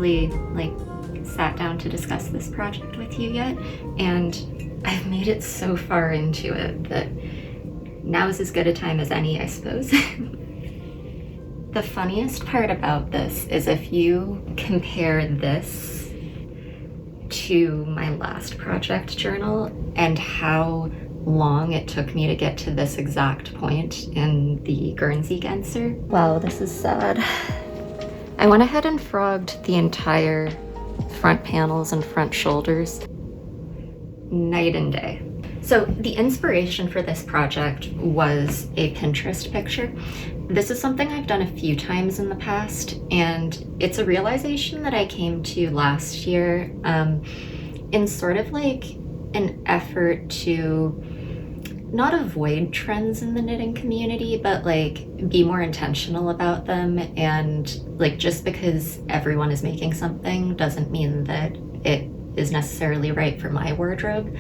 actually sat down to discuss this project with you yet, and I've made it so far into it that now is as good a time as any, I suppose. The funniest part about this is if you compare this to my last project journal and how long it took me to get to this exact point in the Guernsey Genser. Wow, this is sad. I went ahead and frogged the entire front panels and front shoulders. Night and day. So the inspiration for this project was a Pinterest picture. This is something I've done a few times in the past, and it's a realization that I came to last year in sort of an effort to not avoid trends in the knitting community, but be more intentional about them. And just because everyone is making something doesn't mean that it is necessarily right for my wardrobe.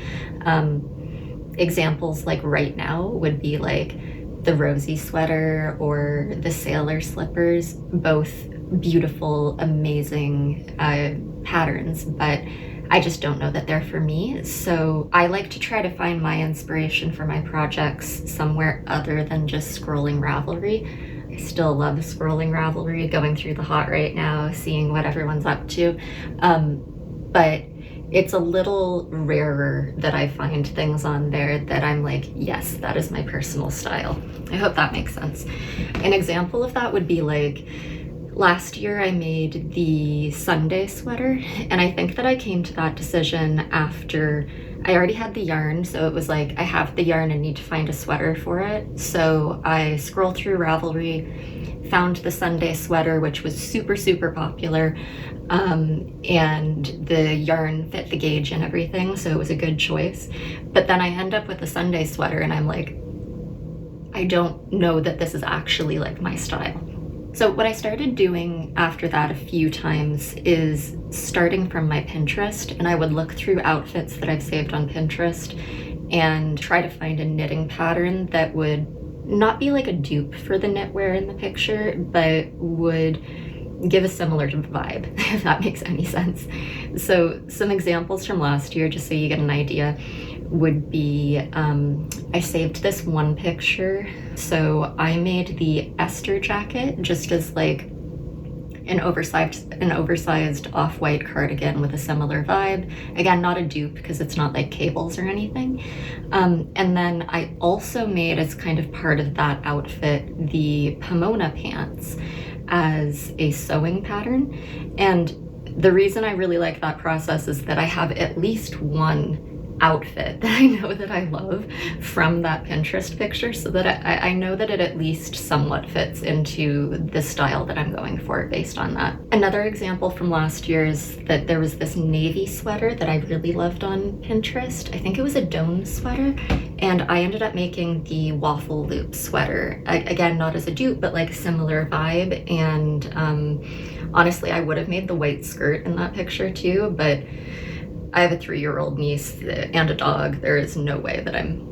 Examples right now would be the rosy sweater or the sailor slippers, both beautiful, amazing patterns, but I just don't know that they're for me. So I like to try to find my inspiration for my projects somewhere other than just scrolling Ravelry. I still love scrolling Ravelry, going through the hot right now, seeing what everyone's up to. But it's a little rarer that I find things on there that I'm yes, that is my personal style. I hope that makes sense. An example of that would be last year I made the Sunday sweater, and I think that I came to that decision after I already had the yarn, so it was I have the yarn and need to find a sweater for it. So I scrolled through Ravelry, found the Sunday sweater, which was super, super popular, and the yarn fit the gauge and everything, so it was a good choice. But then I end up with the Sunday sweater, and I'm I don't know that this is actually my style. So what I started doing after that a few times is starting from my Pinterest, and I would look through outfits that I've saved on Pinterest and try to find a knitting pattern that would not be a dupe for the knitwear in the picture, but would give a similar vibe, if that makes any sense. So some examples from last year, just so you get an idea, would be, I saved this one picture. So I made the Esther jacket just as an oversized off-white cardigan with a similar vibe. Again, not a dupe because it's not cables or anything. And then I also made, as kind of part of that outfit, the Pomona pants as a sewing pattern. And the reason I really like that process is that I have at least one outfit that I know that I love from that Pinterest picture, so that I know that it at least somewhat fits into the style that I'm going for based on that. Another example from last year is that there was this navy sweater that I really loved on Pinterest. I think it was a dome sweater, and I ended up making the waffle loop sweater. Again, not as a dupe, but a similar vibe. And honestly, I would have made the white skirt in that picture too, but I have a 3-year-old niece and a dog. There is no way that I'm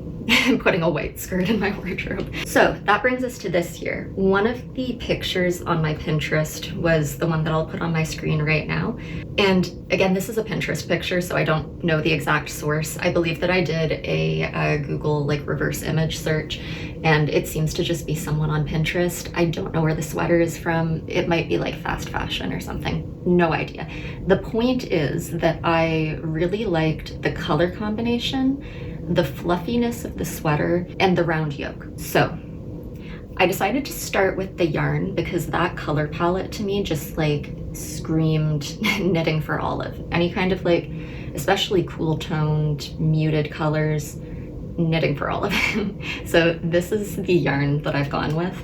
putting a white skirt in my wardrobe. So that brings us to this year. One of the pictures on my Pinterest was the one that I'll put on my screen right now. And again, this is a Pinterest picture, so I don't know the exact source. I believe that I did a Google reverse image search, and it seems to just be someone on Pinterest. I don't know where the sweater is from. It might be fast fashion or something. No idea. The point is that I really liked the color combination, the fluffiness of the sweater, and the round yoke. So I decided to start with the yarn because that color palette to me just screamed knitting for Olive. Any kind of especially cool toned, muted colors, knitting for Olive. So this is the yarn that I've gone with.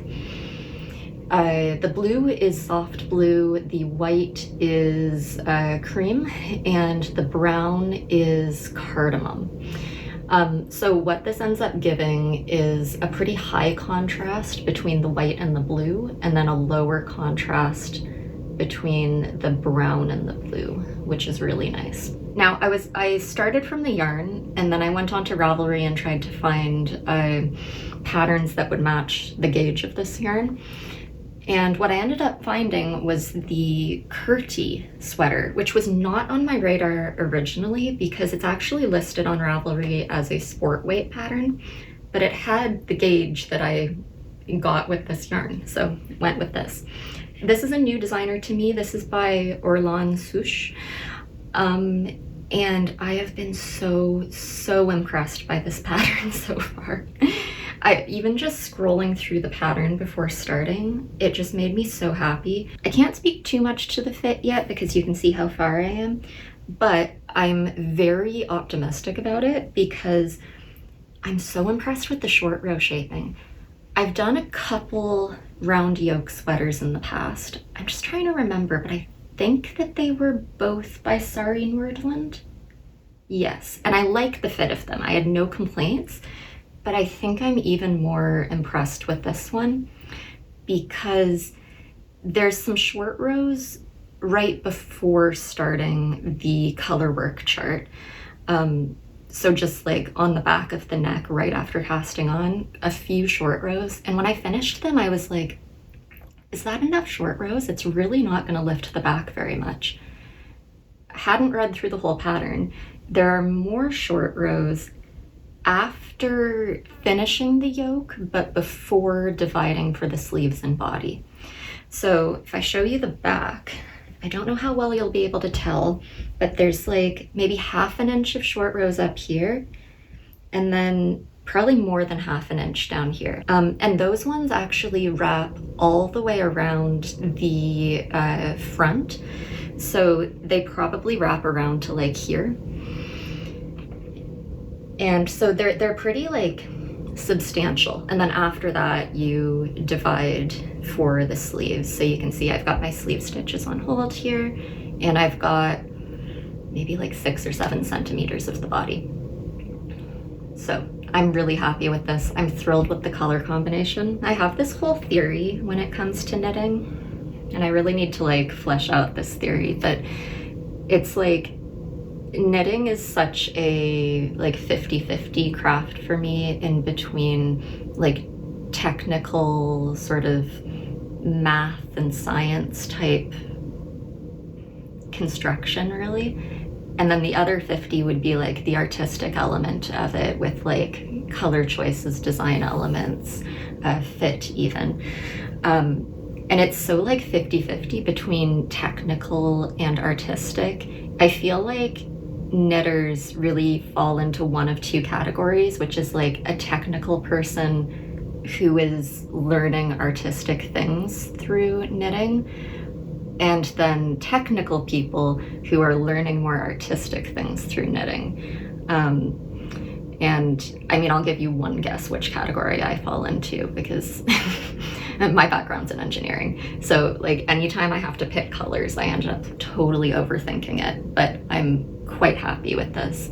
The blue is soft blue, the white is cream, and the brown is cardamom. So what this ends up giving is a pretty high contrast between the white and the blue, and then a lower contrast between the brown and the blue, which is really nice. Now, I started from the yarn, and then I went on to Ravelry and tried to find patterns that would match the gauge of this yarn. And what I ended up finding was the Kerti sweater, which was not on my radar originally because it's actually listed on Ravelry as a sport weight pattern, but it had the gauge that I got with this yarn, so went with this. This is a new designer to me. This is by Orlane Sucche. And I have been so impressed by this pattern so far. Even just scrolling through the pattern before starting, it just made me so happy. I can't speak too much to the fit yet because you can see how far I am, but I'm very optimistic about it because I'm so impressed with the short row shaping. I've done a couple round yoke sweaters in the past. I'm just trying to remember, but I think that they were both by Sari Nordland. Yes, and I like the fit of them. I had no complaints, but I think I'm even more impressed with this one because there's some short rows right before starting the color work chart. So just like on the back of the neck right after casting on, a few short rows. And when I finished them, I was like, is that enough short rows? It's really not going to lift the back very much. I hadn't read through the whole pattern. There are more short rows after finishing the yoke, but before dividing for the sleeves and body. So if I show you the back, I don't know how well you'll be able to tell, but there's like maybe 1/2 inch of short rows up here, and then probably more than 1/2 inch down here. And those ones actually wrap all the way around the front. So they probably wrap around to like here. And so they're pretty like substantial. And then after that, you divide for the sleeves. So you can see I've got my sleeve stitches on hold here, and I've got maybe like 6 or 7 centimeters of the body. So I'm really happy with this. I'm thrilled with the color combination. I have this whole theory when it comes to knitting, and I really need to like flesh out this theory, but it's like knitting is such a like 50-50 craft for me, in between like technical sort of math and science type construction really, and then the other 50 would be like the artistic element of it with like color choices, design elements, fit even. And it's so like 50-50 between technical and artistic. I feel like knitters really fall into one of two categories, which is like a technical person who is learning artistic things through knitting, and then technical people who are learning more artistic things through knitting. And I mean, I'll give you one guess which category I fall into because my background's in engineering. So like anytime I have to pick colors, I end up totally overthinking it, but I'm quite happy with this.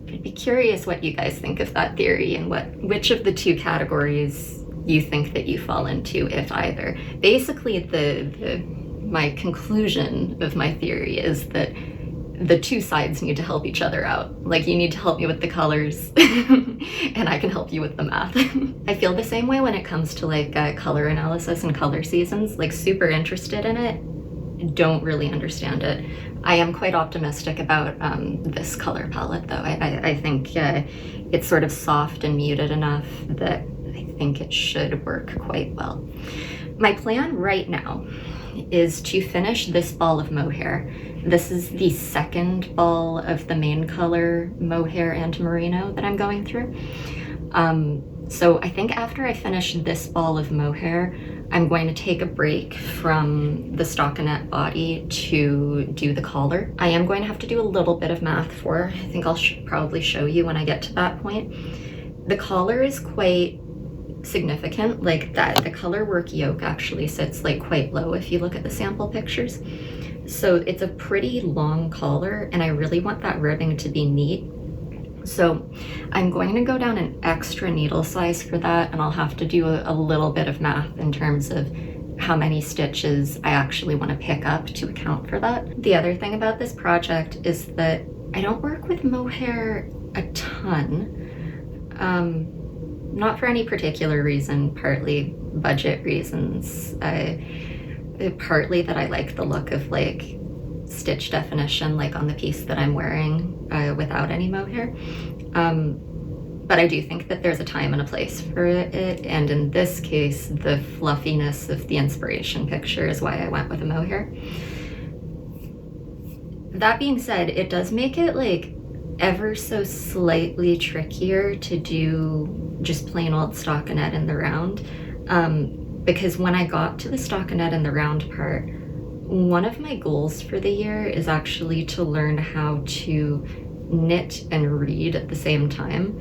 I'd be curious what you guys think of that theory and which of the two categories you think that you fall into, if either. Basically, my conclusion of my theory is that the two sides need to help each other out. Like, you need to help me with the colors and I can help you with the math. I feel the same way when it comes to like color analysis and color seasons. Like, super interested in it, don't really understand it. I am quite optimistic about this color palette though. I think it's sort of soft and muted enough that I think it should work quite well. My plan right now is to finish this ball of mohair. This is the second ball of the main color mohair and merino that I'm going through. So I think after I finish this ball of mohair, I'm going to take a break from the stockinette body to do the collar. I am going to have to do a little bit of math for, I think I'll probably show you when I get to that point. The collar is quite significant, like that. The color work yoke actually sits like quite low if you look at the sample pictures. So it's a pretty long collar and I really want that ribbing to be neat. So I'm going to go down an extra needle size for that, and I'll have to do a little bit of math in terms of how many stitches I actually want to pick up to account for that. The other thing about this project is that I don't work with mohair a ton. not for any particular reason, partly budget reasons, partly that I like the look of like stitch definition like on the piece that I'm wearing without any mohair. But I do think that there's a time and a place for it, and in this case, the fluffiness of the inspiration picture is why I went with a mohair. That being said, it does make it like ever so slightly trickier to do just plain old stockinette in the round, because when I got to the stockinette in the round part, one of my goals for the year is actually to learn how to knit and read at the same time.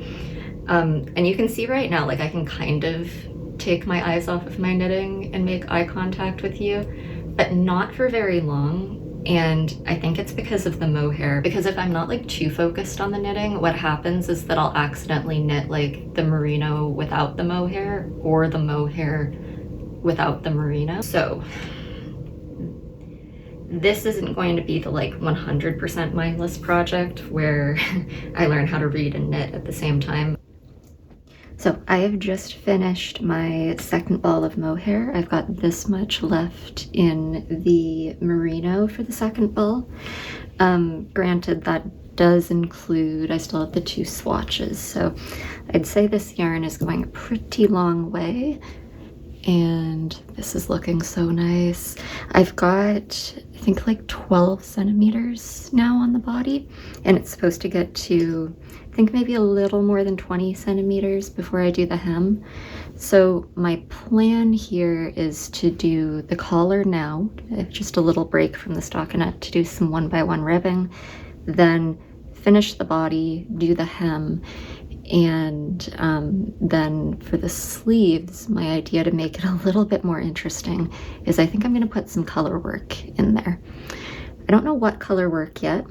And you can see right now, like I can kind of take my eyes off of my knitting and make eye contact with you, but not for very long. And I think it's because of the mohair, because if I'm not like too focused on the knitting, what happens is that I'll accidentally knit like the merino without the mohair or the mohair without the merino. So this isn't going to be the like 100% mindless project where I learn how to read and knit at the same time. So I have just finished my second ball of mohair. I've got this much left in the merino for the second ball. Granted, that does include, I still have the 2 swatches. So I'd say this yarn is going a pretty long way. And this is looking so nice. I've got, I think like 12 centimeters now on the body, and it's supposed to get to, I think maybe a little more than 20 centimeters before I do the hem. So my plan here is to do the collar now, just a little break from the stockinette to do some 1x1 ribbing, then finish the body, do the hem, and then for the sleeves, my idea to make it a little bit more interesting is I think I'm going to put some color work in there. I don't know what color work yet.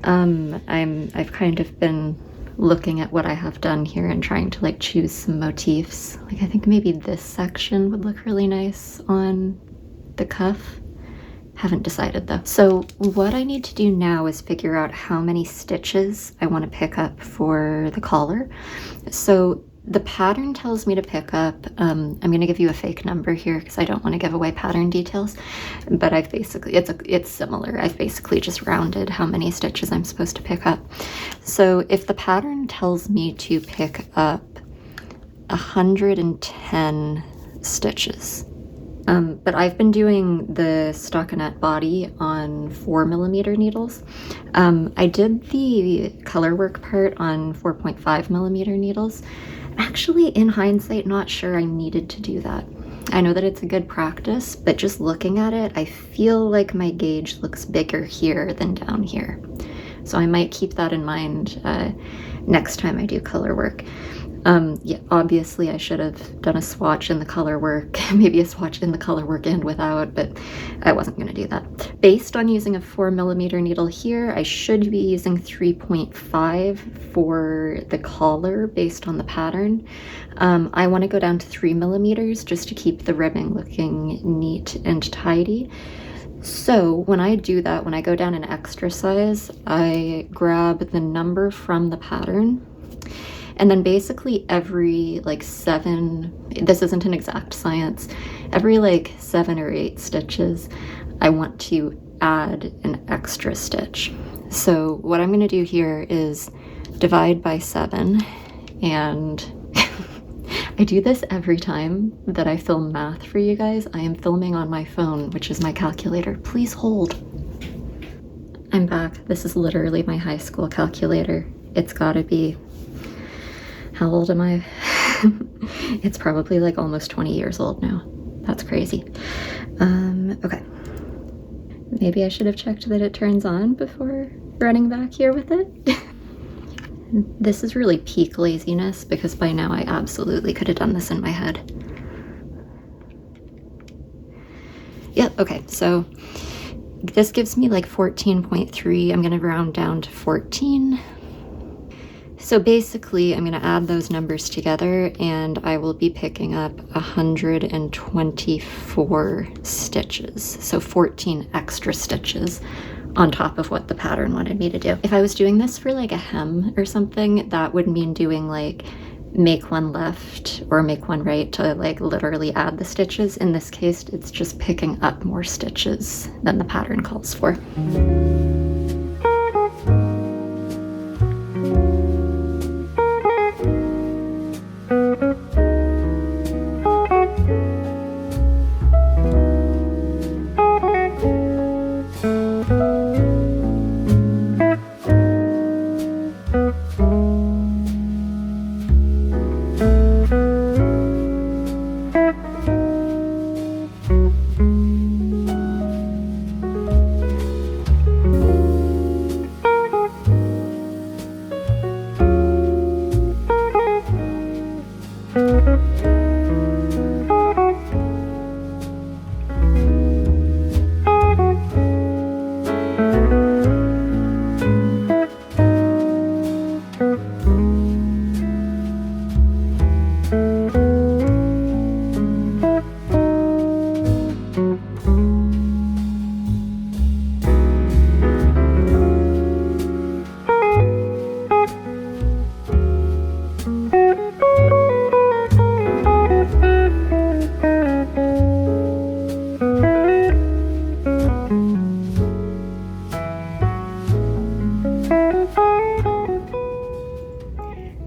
I've kind of been looking at what I have done here and trying to like choose some motifs. Like I think maybe this section would look really nice on the cuff. Haven't decided though. So what I need to do now is figure out how many stitches I want to pick up for the collar. So the pattern tells me to pick up, I'm going to give you a fake number here because I don't want to give away pattern details, but I've basically, it's similar. I've basically just rounded how many stitches I'm supposed to pick up. So if the pattern tells me to pick up 110 stitches, but I've been doing the stockinette body on 4mm needles. I did the color work part on 4.5mm needles. Actually, in hindsight, not sure I needed to do that. I know that it's a good practice, but just looking at it, I feel like my gauge looks bigger here than down here. So I might keep that in mind next time I do color work. Yeah, obviously I should have done a swatch in the color work, maybe a swatch in the color work and without, but I wasn't going to do that. Based on using a 4mm needle here, I should be using 3.5 for the collar based on the pattern. I want to go down to 3mm just to keep the ribbing looking neat and tidy. So when I do that, when I go down an extra size, I grab the number from the pattern. And then basically every like 7, this isn't an exact science, every like 7 or 8 stitches, I want to add an extra stitch. So what I'm going to do here is divide by 7, and I do this every time that I film math for you guys. I am filming on my phone, which is my calculator. Please hold. I'm back. This is literally my high school calculator. It's gotta be, how old am I? It's probably like almost 20 years old now. That's crazy. Okay. Maybe I should have checked that it turns on before running back here with it. This is really peak laziness because by now I absolutely could have done this in my head. Yep, okay, so this gives me like 14.3. I'm gonna round down to 14. So basically, I'm going to add those numbers together and I will be picking up 124 stitches. So 14 extra stitches on top of what the pattern wanted me to do. If I was doing this for like a hem or something, that would mean doing like make one left or make one right to like literally add the stitches. In this case, it's just picking up more stitches than the pattern calls for.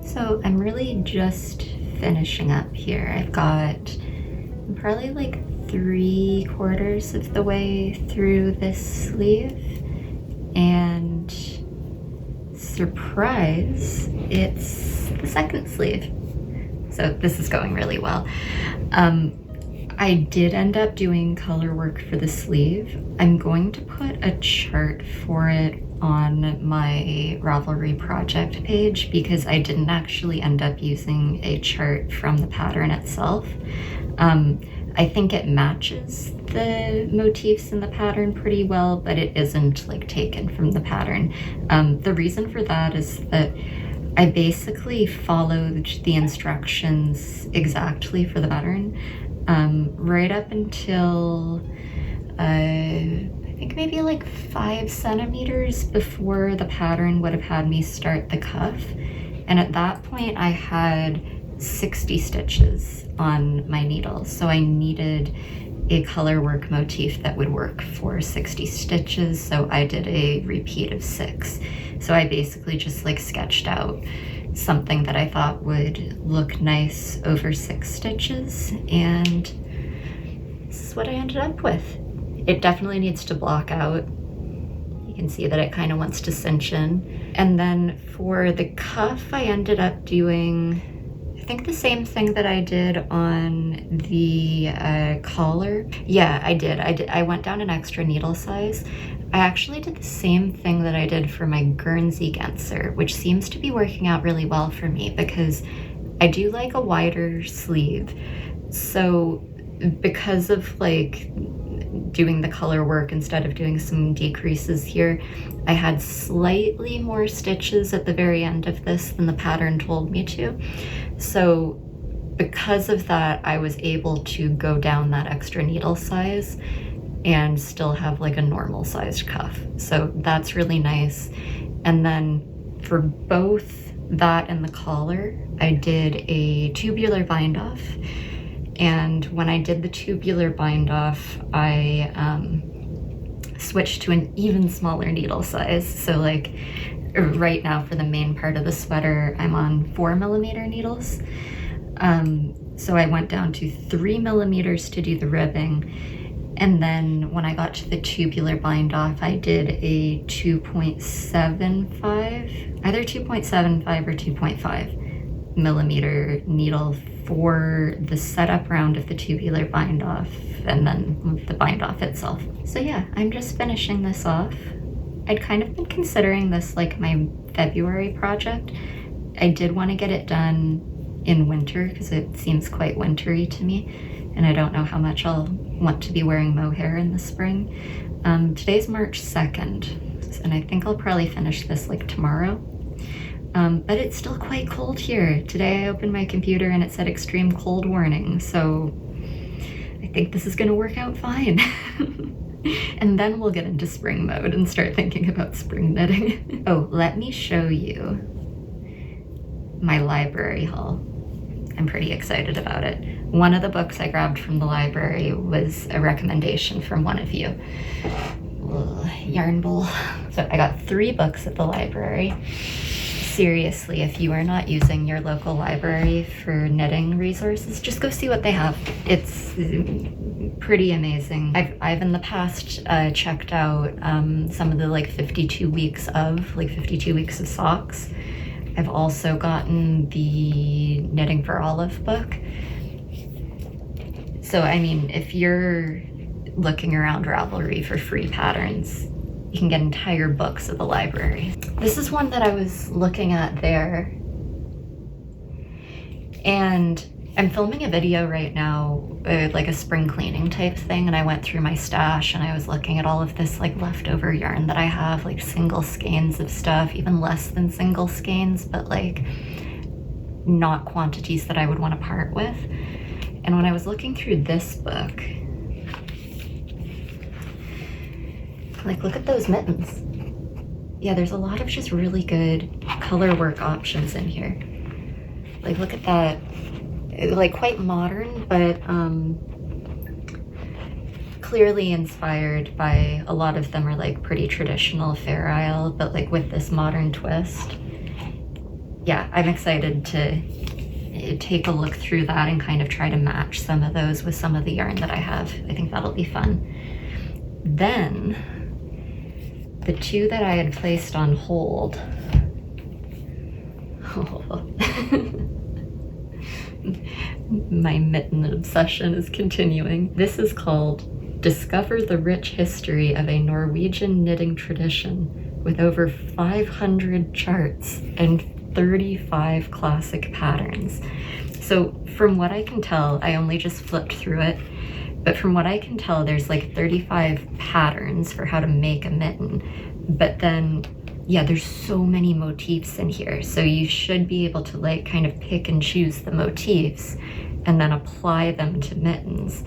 So I'm really just finishing up here. I've got probably like 3/4 of the way through this sleeve, and surprise, it's the second sleeve. So this is going really well. I did end up doing color work for the sleeve. I'm going to put a chart for it on my Ravelry project page because I didn't actually end up using a chart from the pattern itself. I think it matches the motifs in the pattern pretty well, but it isn't like taken from the pattern. The reason for that is that I basically followed the instructions exactly for the pattern, right up until I think maybe like 5 centimeters before the pattern would have had me start the cuff. And at that point I had 60 stitches on my needle. So I needed a color work motif that would work for 60 stitches. So I did a repeat of 6. So I basically just like sketched out something that I thought would look nice over 6 stitches. And this is what I ended up with. It definitely needs to block out. You can see that it kind of wants to cinch in. And then for the cuff, I ended up doing, I think, the same thing that I did on the collar. Yeah, I did. I went down an extra needle size. I actually did the same thing that I did for my Guernsey Genser, which seems to be working out really well for me because I do like a wider sleeve. So because of like doing the color work instead of doing some decreases here, I had slightly more stitches at the very end of this than the pattern told me to. So because of that, I was able to go down that extra needle size and still have like a normal sized cuff. So that's really nice. And then for both that and the collar, I did a tubular bind off. And when I did the tubular bind off, I switched to an even smaller needle size. So like right now for the main part of the sweater, I'm on 4mm needles. So I went down to 3mm to do the ribbing. And then when I got to the tubular bind off, I did a 2.75, either 2.75 or 2.5mm needle for the setup round of the tubular bind off and then the bind off itself. So yeah, I'm just finishing this off. I'd kind of been considering this like my February project. I did want to get it done in winter because it seems quite wintry to me, and I don't know how much I'll want to be wearing mohair in the spring. Today's March 2nd, and I think I'll probably finish this like tomorrow. But it's still quite cold here. Today I opened my computer and it said extreme cold warning, so I think this is gonna work out fine. And then we'll get into spring mode and start thinking about spring knitting. Oh, let me show you my library haul. I'm pretty excited about it. One of the books I grabbed from the library was a recommendation from one of you. Ugh, yarn bowl. So I got 3 books at the library. Seriously, if you are not using your local library for knitting resources, just go see what they have. It's pretty amazing. I've in the past checked out some of the like 52 weeks of socks. I've also gotten the Knitting for Olive book. So I mean, if you're looking around Ravelry for free patterns, you can get entire books at the library. This is one that I was looking at there. And I'm filming a video right now, like a spring cleaning type thing, and I went through my stash and I was looking at all of this like leftover yarn that I have, like single skeins of stuff, even less than single skeins, but like not quantities that I would want to part with. And when I was looking through this book, like, look at those mittens. Yeah, there's a lot of just really good color work options in here. Like, look at that. Like, quite modern, but clearly inspired by, a lot of them are like pretty traditional Fair Isle, but like with this modern twist. Yeah, I'm excited to take a look through that and kind of try to match some of those with some of the yarn that I have. I think that'll be fun. Then, the 2 that I had placed on hold. Oh. My mitten obsession is continuing. This is called Discover the Rich History of a Norwegian Knitting Tradition with over 500 charts and 35 classic patterns. So from what I can tell, I only just flipped through it, but from what I can tell, there's like 35 patterns for how to make a mitten. But then, yeah, there's so many motifs in here. So you should be able to like kind of pick and choose the motifs and then apply them to mittens.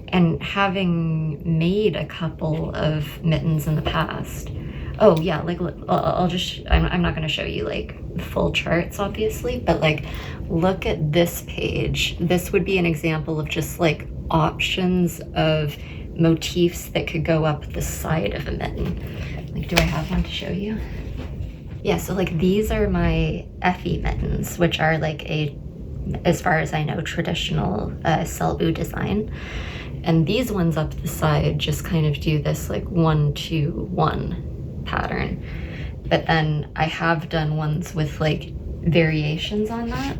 And having made a couple of mittens in the past, oh yeah, like I'm not gonna show you like full charts obviously, but like look at this page. This would be an example of just like options of motifs that could go up the side of a mitten. Like, do I have one to show you? Yeah, so like these are my Effie mittens, which are like a, as far as I know, traditional Selbu design. And these ones up the side just kind of do this like 1-2-1 pattern. But then I have done ones with like variations on that.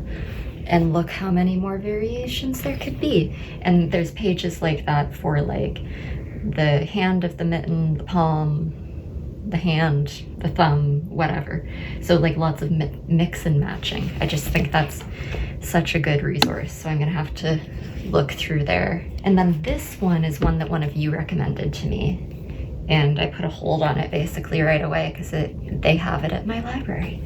And look how many more variations there could be. And there's pages like that for like the hand of the mitten, the palm, the hand, the thumb, whatever. So like lots of mix and matching. I just think that's such a good resource. So I'm gonna have to look through there. And then this one is one that one of you recommended to me. And I put a hold on it basically right away because they have it at my library.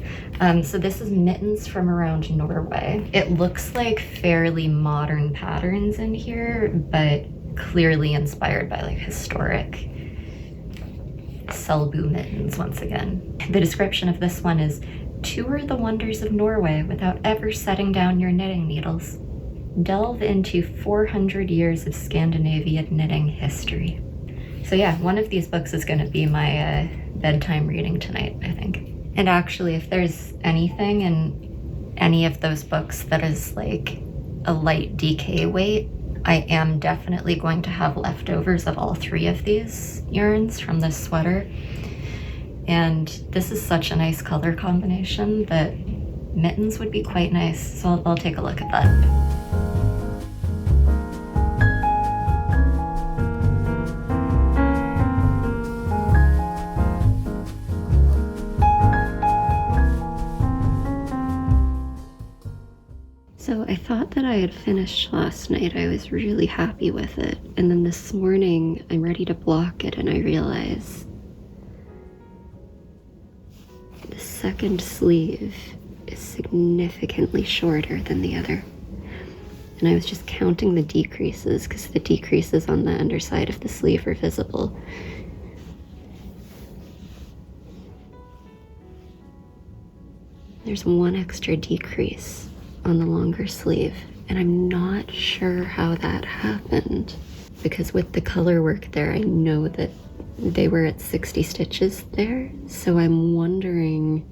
So this is mittens from around Norway. It looks like fairly modern patterns in here, but clearly inspired by like historic Selbu mittens once again. The description of this one is, tour the wonders of Norway without ever setting down your knitting needles. Delve into 400 years of Scandinavian knitting history. So yeah, one of these books is gonna be my bedtime reading tonight, I think. And actually, if there's anything in any of those books that is like a light DK weight, I am definitely going to have leftovers of all 3 of these yarns from this sweater. And this is such a nice color combination that mittens would be quite nice. So I'll take a look at that. So I thought that I had finished last night. I was really happy with it. And then this morning, I'm ready to block it and I realize the second sleeve is significantly shorter than the other. And I was just counting the decreases because the decreases on the underside of the sleeve are visible. There's 1 extra decrease on the longer sleeve, and I'm not sure how that happened, because with the color work there, I know that they were at 60 stitches there, so I'm wondering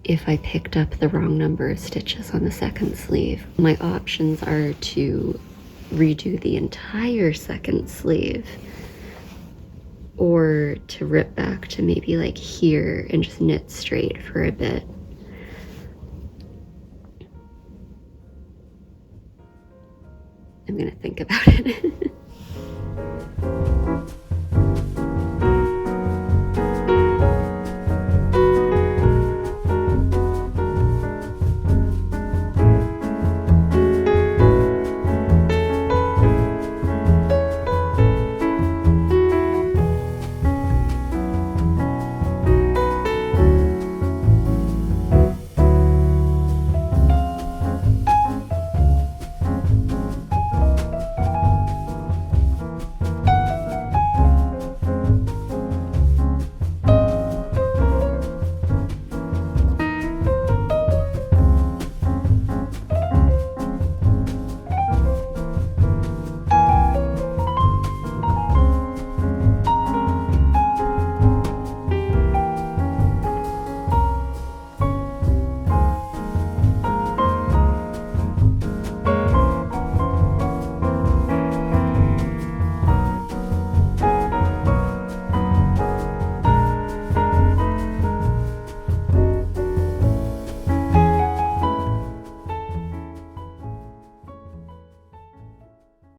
if I picked up the wrong number of stitches on the second sleeve. My options are to redo the entire second sleeve, or to rip back to maybe like here and just knit straight for a bit. I'm gonna think about it.